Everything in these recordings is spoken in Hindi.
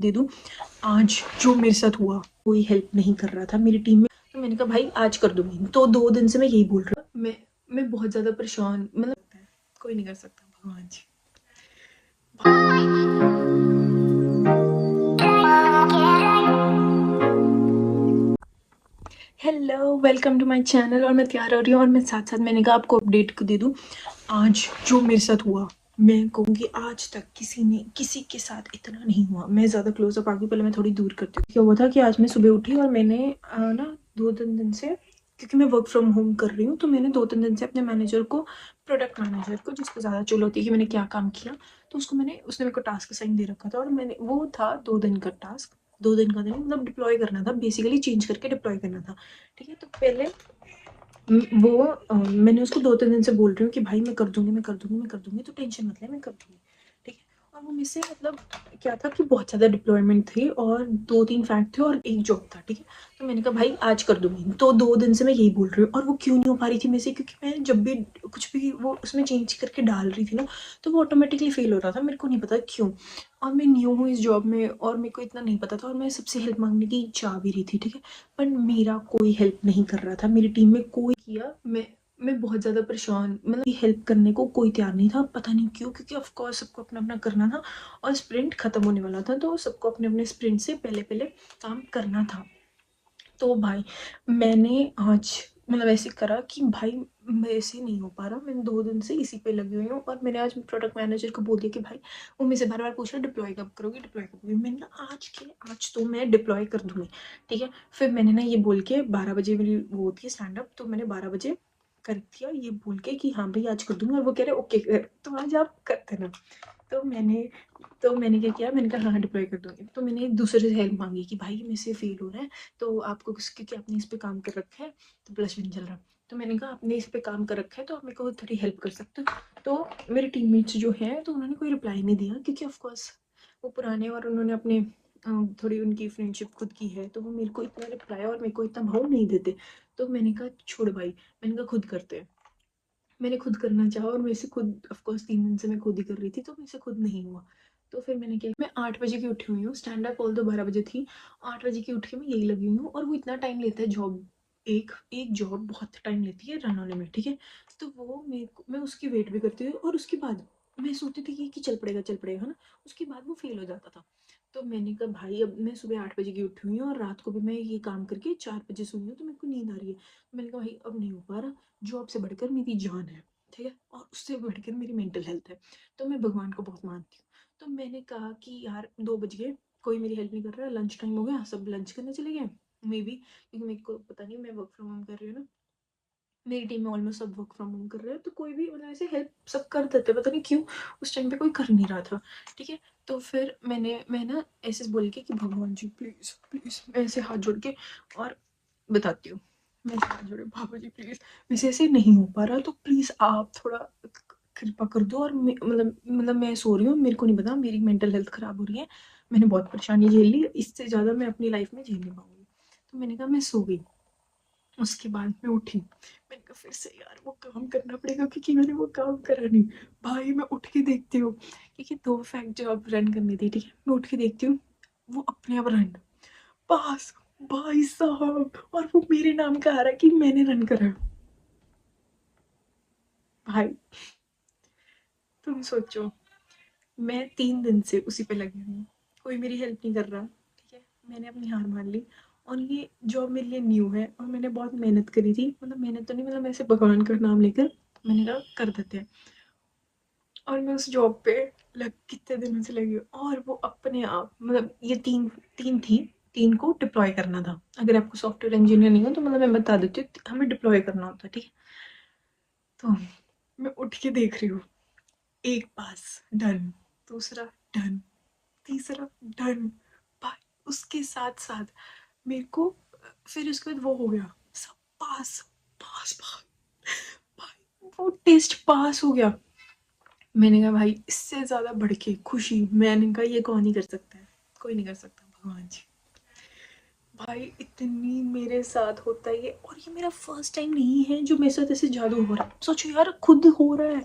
दे दूँ। आज जो मेरे साथ हुआ, कोई हेल्प नहीं कर रहा था मेरी टीम में, तो मैंने कहा भाई आज कर दूँगी। तो 2 दिन से मैं यही बोल रही हूँ। मैं बहुत ज़्यादा परेशान, मतलब कोई नहीं कर सकता, भगवान जी। Hello, welcome to my channel. और मैं तैयार हो रही हूँ और मैं साथ-साथ मैंने कहा आपको अपडेट दे दूँ। आज जो मेरे साथ हुआ, मैं कहूँगी आज तक किसी के साथ इतना नहीं हुआ। मैं ज़्यादा क्लोज़अप आ गई, पहले मैं थोड़ी दूर करती हूँ। क्या हुआ था कि आज मैं सुबह उठी और मैंने ना 2-3 दिन से, क्योंकि मैं वर्क फ्रॉम होम कर रही हूँ, तो मैंने 2-3 दिन से अपने मैनेजर को, प्रोडक्ट मैनेजर को, जिसको ज़्यादा चुल होती है कि मैंने क्या काम किया, तो उसने मेरे को टास्क असाइन दे रखा था। और मैंने, वो था 2 दिन का टास्क, 2 दिन का दिन मतलब डिप्लॉय करना था, बेसिकली चेंज करके डिप्लॉय करना था। ठीक है, तो पहले मैंने उसको 2-3 दिन से बोल रही हूँ कि भाई मैं कर दूँगी, मैं कर दूँगी, मैं कर दूँगी, तो टेंशन मत ले, मैं कर दूँगी। ठीक है? और वो मुझसे, मतलब क्या था कि बहुत ज़्यादा डिप्लॉयमेंट थी और 2-3 फैक्ट थे और 1 जॉब था। ठीक है? तो मैंने कहा भाई आज कर दूँगी। तो 2 दिन से मैं यही बोल रही हूँ और वो क्यों नहीं हो पा रही थी मेरे से, क्योंकि मैं जब भी कुछ भी वो उसमें चेंज करके डाल रही थी ना, तो वो ऑटोमेटिकली फ़ेल हो रहा था। मेरे को नहीं पता क्यों? और मैं न्यू हूँ इस जॉब में और मेरे को इतना नहीं पता था और मैं सबसे हेल्प माँगने की चाह भी रही थी। ठीक है? पर मेरा कोई हेल्प नहीं कर रहा था, मेरी टीम में कोई किया। मैं बहुत ज़्यादा परेशान, मतलब हेल्प करने को कोई तैयार नहीं था, पता नहीं क्यों, क्योंकि ऑफ कोर्स सबको अपना-अपना करना था और स्प्रिंट खत्म होने वाला था, तो सबको अपने-अपने स्प्रिंट से पहले-पहले काम करना था। तो भाई मैंने आज, मतलब ऐसे करा कि भाई मेरे से नहीं हो पा रहा, मैं 2 दिन से इसी पे लगी हुई हूँ और मैंने आज प्रोडक्ट मैनेजर को बोल दिया कि भाई, वो मुझसे बार-बार पूछ रहा है डिप्लॉय कब करोगी, डिप्लॉय कब करोगी? मैंने ना आज तो मैं डिप्लॉय कर दूँगी, ठीक है? फिर मैंने ना ये बोल के, 12 बजे मेरी वो होती है स्टैंड अप, तो मैंने 12 बजे कर दिया ये बोल के कि हाँ भाई आज कर दूँगी, और वो कह रहे ओके कर, तो आज आप कर देना। तो मैंने क्या किया, मैंने कहा हाँ डिप्लॉय कर दूँगी। तो मैंने एक दूसरे से हेल्प माँगी कि भाई मेरे से फ़ेल हो रहा है, तो आपको क्योंकि आपने इस पे काम कर रखा है, तो ब्लश भी नहीं चल रहा। तो मैंने कहा आपने इस पे काम कर रखा है, तो आप मेरे को थोड़ी हेल्प कर सकते हो। तो मेरे टीममेट्स जो हैं, तो उन्होंने कोई रिप्लाई नहीं दिया, क्योंकि ऑफ कोर्स वो पुराने और उन्होंने अपने थोड़ी उनकी फ्रेंडशिप खुद की है, तो वो मेरे को इतना रिप्लाई और मेरे को इतना भाव नहीं देते। तो मैंने कहा छोड़ भाई, मैंने कहा खुद करते हैं। मैंने खुद करना चाहा और मेरे से खुद, ऑफ कोर्स 3 दिन से मैं खुद ही कर रही थी, तो मेरे से खुद नहीं हुआ। तो फिर मैंने क्या, मैं 8 बजे की उठी हुई हूँ, स्टैंड अप ऑल्दो 12 बजे थी, 8 बजे की उठ के मैं यही लगी हुई हूँ और वो इतना टाइम लेता है जॉब, एक एक जॉब बहुत टाइम लेती है रन होने में, ठीक है? तो वो मेरे को, मैं उसकी वेट भी करती थी और उसके बाद मैं सोचती थी कि चल पड़ेगा, है ना? उसके बाद वो फेल हो जाता था। तो मैंने कहा भाई अब मैं सुबह 8 बजे की उठी हुई हूँ और रात को भी मैं ये काम करके 4 बजे सोई हूँ, तो मेरे को नींद आ रही है। तो मैंने कहा भाई अब नहीं हो पा रहा, जॉब से बढ़कर मेरी जान है, ठीक है? और उससे बढ़कर मेरी मेंटल हेल्थ है। तो मैं भगवान को बहुत मानती हूँ। तो मैंने कहा कि यार 2 बज गए, कोई मेरी हेल्प नहीं कर रहा, लंच टाइम हो गया, सब लंच करने चले गए। मेबी क्योंकि मेरे को पता नहीं, मैं वर्क फ्रॉम होम कर रही हूँ ना, मेरी टीम में ऑलमोस्ट सब वर्क फ्रॉम होम कर रहे हैं, तो कोई भी, मतलब ऐसे हेल्प सब कर देते हैं, पता नहीं क्यों उस टाइम पे कोई कर नहीं रहा था, ठीक है? तो फिर मैं ना ऐसे बोल के कि भगवान जी प्लीज़, प्लीज़, मैं ऐसे हाथ जोड़ के और बताती हूँ। मैं ऐसे हाथ जोड़े, बाबा जी प्लीज़, मेरे से ऐसे नहीं हो पा रहा, तो प्लीज़ आप थोड़ा कृपा कर दो। और मतलब मैं सो रही हूँ, मेरे को नहीं पता, मेरी मेंटल हेल्थ खराब हो रही है, मैंने बहुत परेशानी झेल ली, इससे ज़्यादा मैं अपनी लाइफ में झेल नहीं पाऊँगी। तो मैंने कहा मैं सो गई। उसके बाद मैं उठी, मैंने कहा फिर से यार वो काम करना पड़ेगा, क्योंकि मैंने वो काम करा नहीं। भाई मैं उठ के देखती हूँ, क्योंकि 2 फैक्ट जॉब रन करनी थी, ठीक है? मैं उठ के देखती हूँ, वो अपने आप रन पास, भाई साहब, और वो मेरे नाम का आ रहा है कि मैंने रन करा। भाई तुम सोचो, मैं 3 दिन से उसी पे लगी हुई हूँ, कोई मेरी हेल्प नहीं कर रहा, ठीक है? मैंने अपनी हार मान ली और ये जॉब मेरे लिए न्यू है और मैंने बहुत मेहनत करी थी, मतलब मेहनत तो नहीं, मतलब ऐसे भगवान का नाम लेकर मैंने कहा कर देते हैं। और मैं उस जॉब पे लग कितने दिनों से लगी हूँ और वो अपने आप, मतलब ये 3 थी, 3 को डिप्लॉय करना था। अगर आपको सॉफ्टवेयर इंजीनियर नहीं हो तो मतलब मैं बता देती हूँ, हमें डिप्लॉय करना होता है, ठीक है? तो मैं उठ के देख रही हूँ, एक पास डन, दूसरा डन, तीसरा डन। भाई उसके साथ-साथ मेरे को फिर उसके बाद वो हो गया, सब पास, पास, पास। भाई वो टेस्ट पास हो गया। मैंने कहा भाई इससे ज़्यादा बढ़ के खुशी, मैंने कहा ये कौन ही कर सकता है, कोई नहीं कर सकता, भगवान जी। भाई इतनी मेरे साथ होता है ये, और ये मेरा फर्स्ट टाइम नहीं है जो मेरे साथ ऐसे जादू हो रहा है, सोचो यार खुद हो रहा है।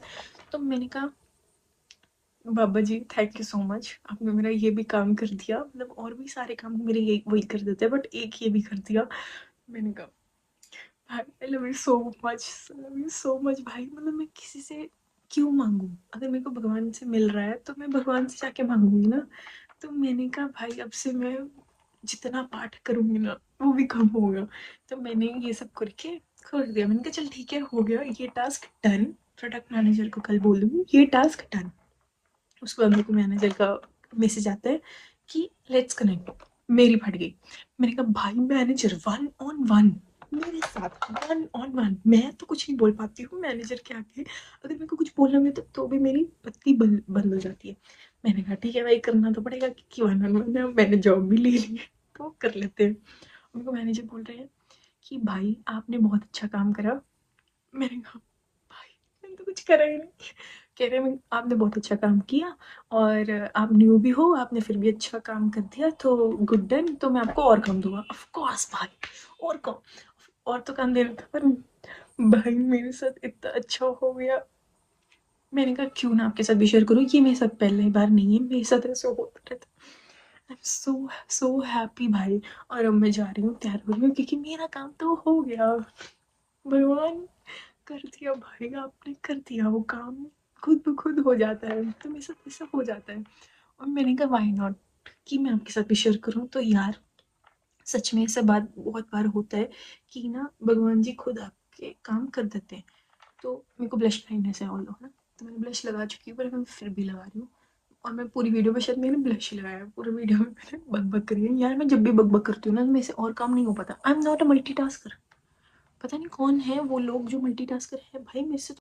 तो मैंने कहा बाबा जी थैंक यू सो मच, आपने मेरा ये भी काम कर दिया, मतलब और भी सारे काम मेरे ये वही कर देते हैं बट एक ये भी कर दिया। मैंने कहा भाई I love you so much, love you so much भाई, मतलब मैं किसी से क्यों मांगू, अगर मेरे को भगवान से मिल रहा है तो मैं भगवान से जाके मांगूंगी ना। तो मैंने कहा भाई अब से मैं जितना पाठ करूंगी ना वो भी कम होगा। तो मैंने ये सब करके छोड़ दिया, मैंने कहा चल ठीक है हो गया ये टास्क डन। प्रोडक्ट मैनेजर को कल बोलूंगी ये टास्क डन। उसके बाद मेरे को मैनेजर का मैसेज आता है कि लेट्स कनेक्ट। मेरी फट गई। मैंने कहा भाई मैनेजर 1 on 1 मेरे साथ 1 on 1, मैं तो कुछ नहीं बोल पाती हूँ मैनेजर के आगे, अगर मेरे को कुछ बोलना भी तो भी मेरी बत्ती बंद हो जाती है। मैंने कहा ठीक है भाई करना तो पड़ेगा क्योंकि 1 on 1 है, मैंने जॉब भी ले ली है तो कर लेते हैं। उनको मैनेजर बोल रहे हैं कि भाई आपने बहुत अच्छा काम करा। मैंने कहा भाई मैंने तो कुछ करा ही नहीं। कह रहे हैं आपने बहुत अच्छा काम किया और आप न्यू भी हो, आपने फिर भी अच्छा काम कर दिया तो गुड डन, तो मैं आपको और काम दूंगा। ऑफ कोर्स भाई और काम, और तो काम दे रहा था पर भाई मेरे साथ इतना अच्छा हो गया। मैंने कहा क्यों ना आपके साथ भी शेयर करूँ, ये मेरे साथ पहली बार नहीं है, मेरे साथ ऐसा होता रहता। I am so so happy भाई। और अब मैं जा रही हूँ तैयार हो रही हूँ क्योंकि मेरा काम तो हो गया। भगवान कर दिया भाई, आपने कर दिया वो काम, खुद ब खुद हो जाता है, तो मेरे साथ ऐसा हो जाता है। और मैंने कहा वाई नॉट कि मैं आपके साथ भी शेयर करूँ। तो यार सच में ऐसा बात बहुत बार होता है कि ना भगवान जी खुद आपके काम कर देते हैं। तो मेरे को ब्लश ब्लाइंडनेस है ऑल ना, तो मैंने ब्लश लगा चुकी हूँ पर मैं फिर भी लगा रही हूँ। और मैं पूरी वीडियो में शायद मैंने ब्लश ही लगाया है, पूरी वीडियो में मैंने बक बक करी है। यार मैं जब भी बक बक करती हूँ ना तो मेरे से और काम नहीं हो पाता। I am not a multitasker. पता नहीं कौन है वो लोग जो मल्टीटास्कर है भाई, मेरे से